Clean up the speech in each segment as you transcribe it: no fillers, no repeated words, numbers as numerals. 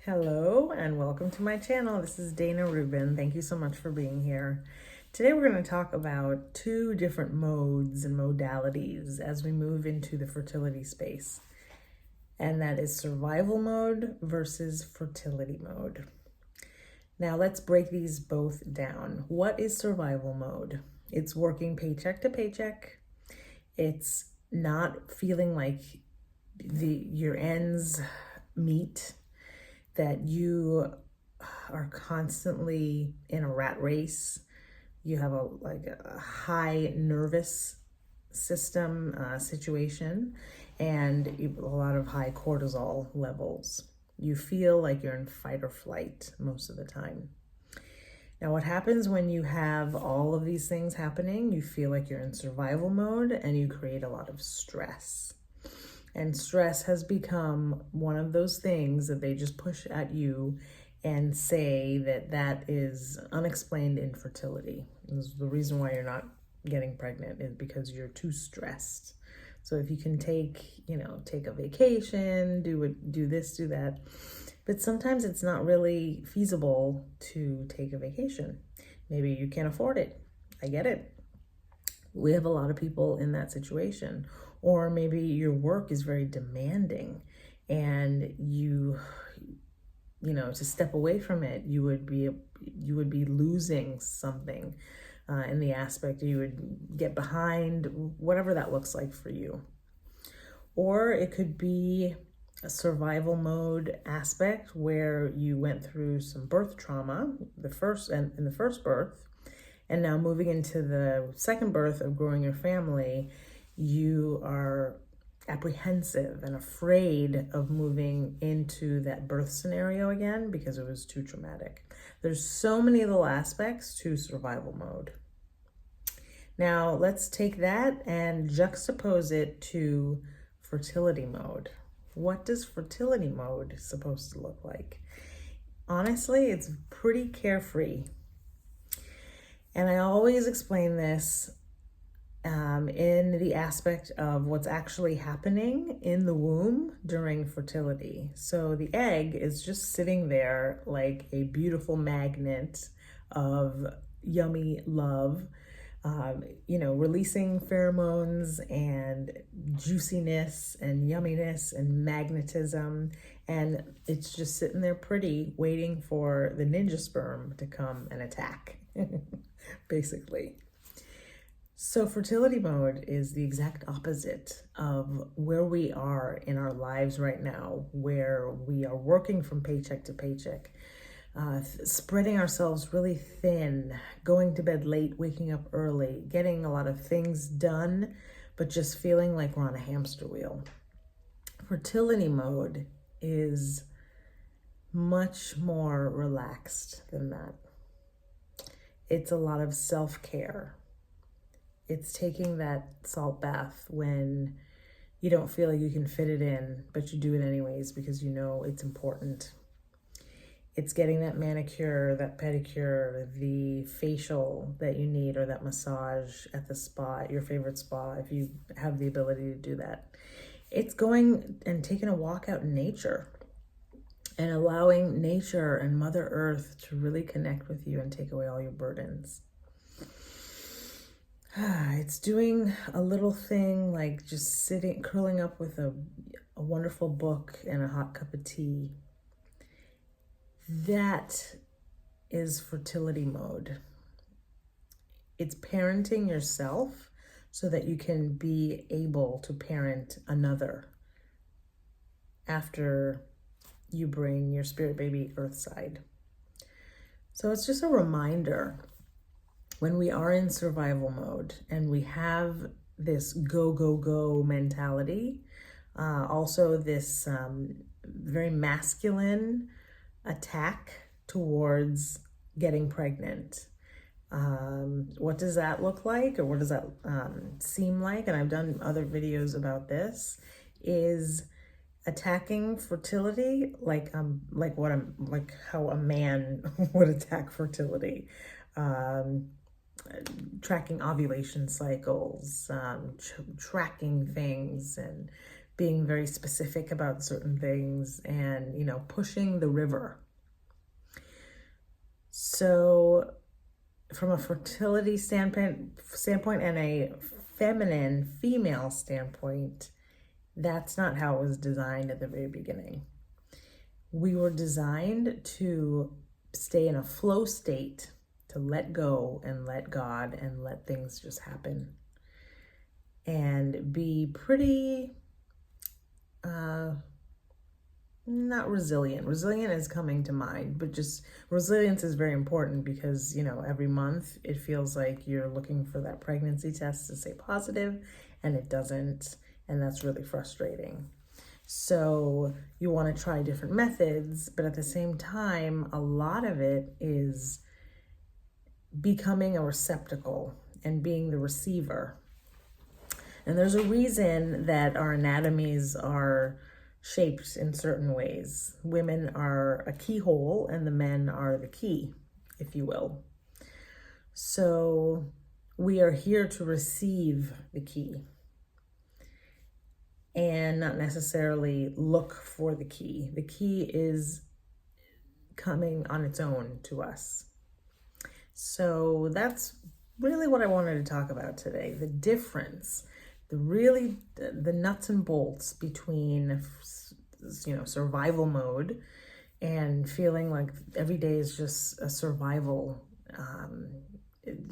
Hello and welcome to my channel. This is Dayna Rubin. Thank you so much for being here. Today we're going to talk about two different modes and modalities as we move into the fertility space. And that is survival mode versus fertility mode. Now let's break these both down. What is survival mode? It's working paycheck to paycheck. It's not feeling like your ends meet, that you are constantly in a rat race. You have a high nervous system situation and a lot of high cortisol levels. You feel like you're in fight or flight most of the time. Now, what happens when you have all of these things happening? You feel like you're in survival mode and you create a lot of stress. And stress has become one of those things that they just push at you and say that is unexplained infertility. The reason why you're not getting pregnant is because you're too stressed. So if you can take a vacation, do this, do that. But sometimes it's not really feasible to take a vacation. Maybe you can't afford it. I get it. We have a lot of people in that situation. Or maybe your work is very demanding and to step away from it, you would be losing something in the aspect. You would get behind, whatever that looks like for you. Or it could be a survival mode aspect where you went through some birth trauma, in the first birth, and now moving into the second birth of growing your family, you are apprehensive and afraid of moving into that birth scenario again because it was too traumatic. There's so many little aspects to survival mode. Now let's take that and juxtapose it to fertility mode. What does fertility mode supposed to look like? Honestly, it's pretty carefree. And I always explain this in the aspect of what's actually happening in the womb during fertility. So the egg is just sitting there like a beautiful magnet of yummy love, releasing pheromones and juiciness and yumminess and magnetism. And it's just sitting there pretty, waiting for the ninja sperm to come and attack, basically. So fertility mode is the exact opposite of where we are in our lives right now, where we are working from paycheck to paycheck, spreading ourselves really thin, going to bed late, waking up early, getting a lot of things done, but just feeling like we're on a hamster wheel. Fertility mode is much more relaxed than that. It's a lot of self-care. It's taking that salt bath when you don't feel like you can fit it in, but you do it anyways because you know it's important. It's getting that manicure, that pedicure, the facial that you need, or that massage at the spa, your favorite spa, if you have the ability to do that. It's going and taking a walk out in nature and allowing nature and Mother Earth to really connect with you and take away all your burdens. It's doing a little thing like just sitting, curling up with a wonderful book and a hot cup of tea. That is fertility mode. It's parenting yourself so that you can be able to parent another after you bring your spirit baby earthside. So it's just a reminder. When we are in survival mode and we have this go, go, go mentality, also this very masculine attack towards getting pregnant. What does that look like, or what does that seem like? And I've done other videos about this, is attacking fertility like how a man would attack fertility. Tracking ovulation cycles, tracking things and being very specific about certain things, and, you know, pushing the river. So from a fertility standpoint and a feminine female standpoint, that's not how it was designed at the very beginning. We were designed to stay in a flow state, to let go and let God and let things just happen, and be pretty not resilient. Resilient is coming to mind, but just resilience is very important because, you know, every month it feels like you're looking for that pregnancy test to say positive and it doesn't, and that's really frustrating. So you want to try different methods, but at the same time, a lot of it is becoming a receptacle and being the receiver. And there's a reason that our anatomies are shaped in certain ways. Women are a keyhole and the men are the key, if you will. So we are here to receive the key and not necessarily look for the key. The key is coming on its own to us. So that's really what I wanted to talk about today. The difference, the nuts and bolts between, you know, survival mode and feeling like every day is just a survival,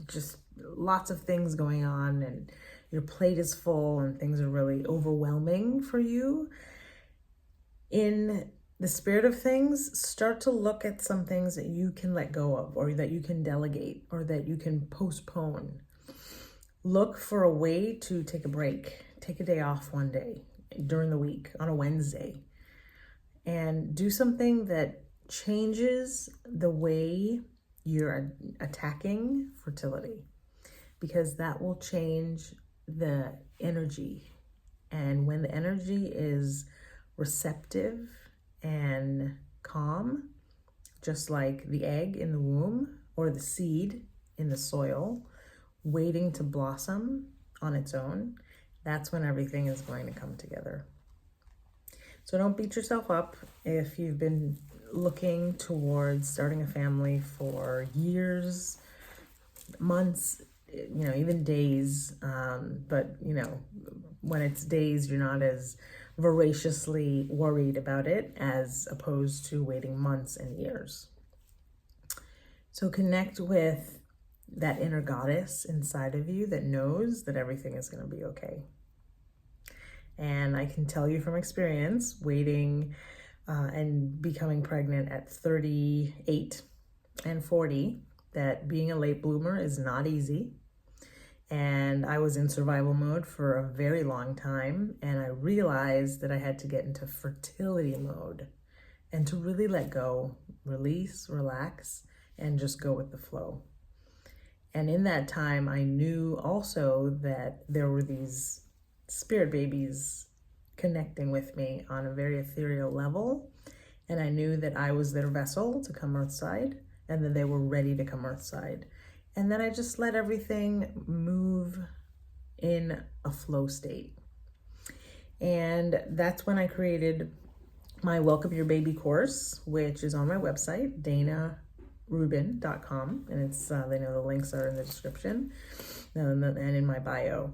just lots of things going on and your plate is full and things are really overwhelming for you. In the spirit of things, start to look at some things that you can let go of, or that you can delegate, or that you can postpone. Look for a way to take a break, take a day off one day during the week on a Wednesday, and do something that changes the way you're attacking fertility, because that will change the energy. And when the energy is receptive and calm, just like the egg in the womb or the seed in the soil, waiting to blossom on its own, that's when everything is going to come together. So don't beat yourself up if you've been looking towards starting a family for years, months, you know, even days. But, you know, when it's days, you're not as voraciously worried about it as opposed to waiting months and years. So connect with that inner goddess inside of you that knows that everything is going to be okay. And I can tell you from experience, waiting and becoming pregnant at 38 and 40, that being a late bloomer is not easy. And I was in survival mode for a very long time, and I realized that I had to get into fertility mode and to really let go, release, relax, and just go with the flow. And in that time, I knew also that there were these spirit babies connecting with me on a very ethereal level. And I knew that I was their vessel to come earthside, and that they were ready to come earthside. And then I just let everything move in a flow state. And that's when I created my Welcome Your Baby course, which is on my website, daynarubin.com. And it's, they know the links are in the description and in my bio.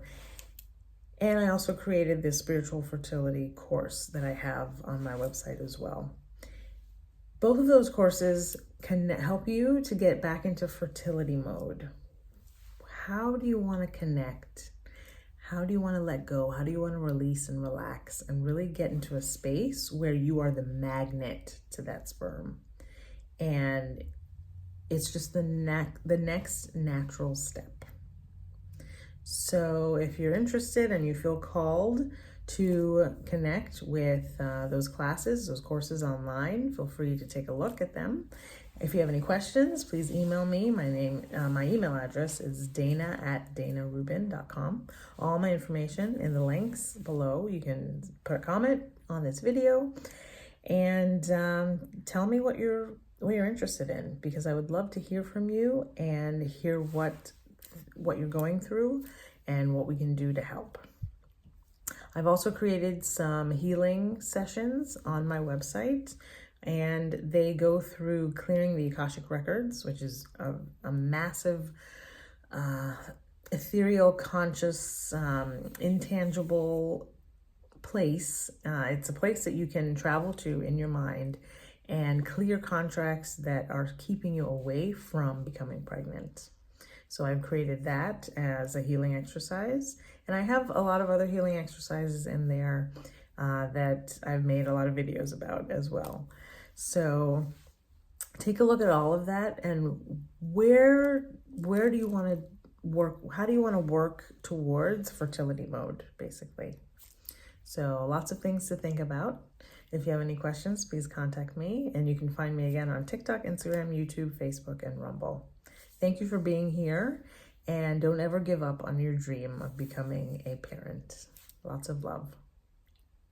And I also created this spiritual fertility course that I have on my website as well. Both of those courses can help you to get back into fertility mode. How do you want to connect? How do you want to let go? How do you want to release and relax and really get into a space where you are the magnet to that sperm? And it's just the next natural step. So if you're interested and you feel called to connect with those classes, those courses online, feel free to take a look at them. If you have any questions, please email me. My email address is dayna@daynarubin.com. All my information in the links below. You can put a comment on this video and tell me what you're interested in, because I would love to hear from you and hear what you're going through and what we can do to help. I've also created some healing sessions on my website, and they go through clearing the Akashic records, which is a massive ethereal, conscious, intangible place. It's a place that you can travel to in your mind and clear contracts that are keeping you away from becoming pregnant. So I've created that as a healing exercise. And I have a lot of other healing exercises in there that I've made a lot of videos about as well. So take a look at all of that, and where do you want to work? How do you want to work towards fertility mode, basically? So lots of things to think about. If you have any questions, please contact me, and you can find me again on TikTok, Instagram, YouTube, Facebook, and Rumble. Thank you for being here, and don't ever give up on your dream of becoming a parent. Lots of love.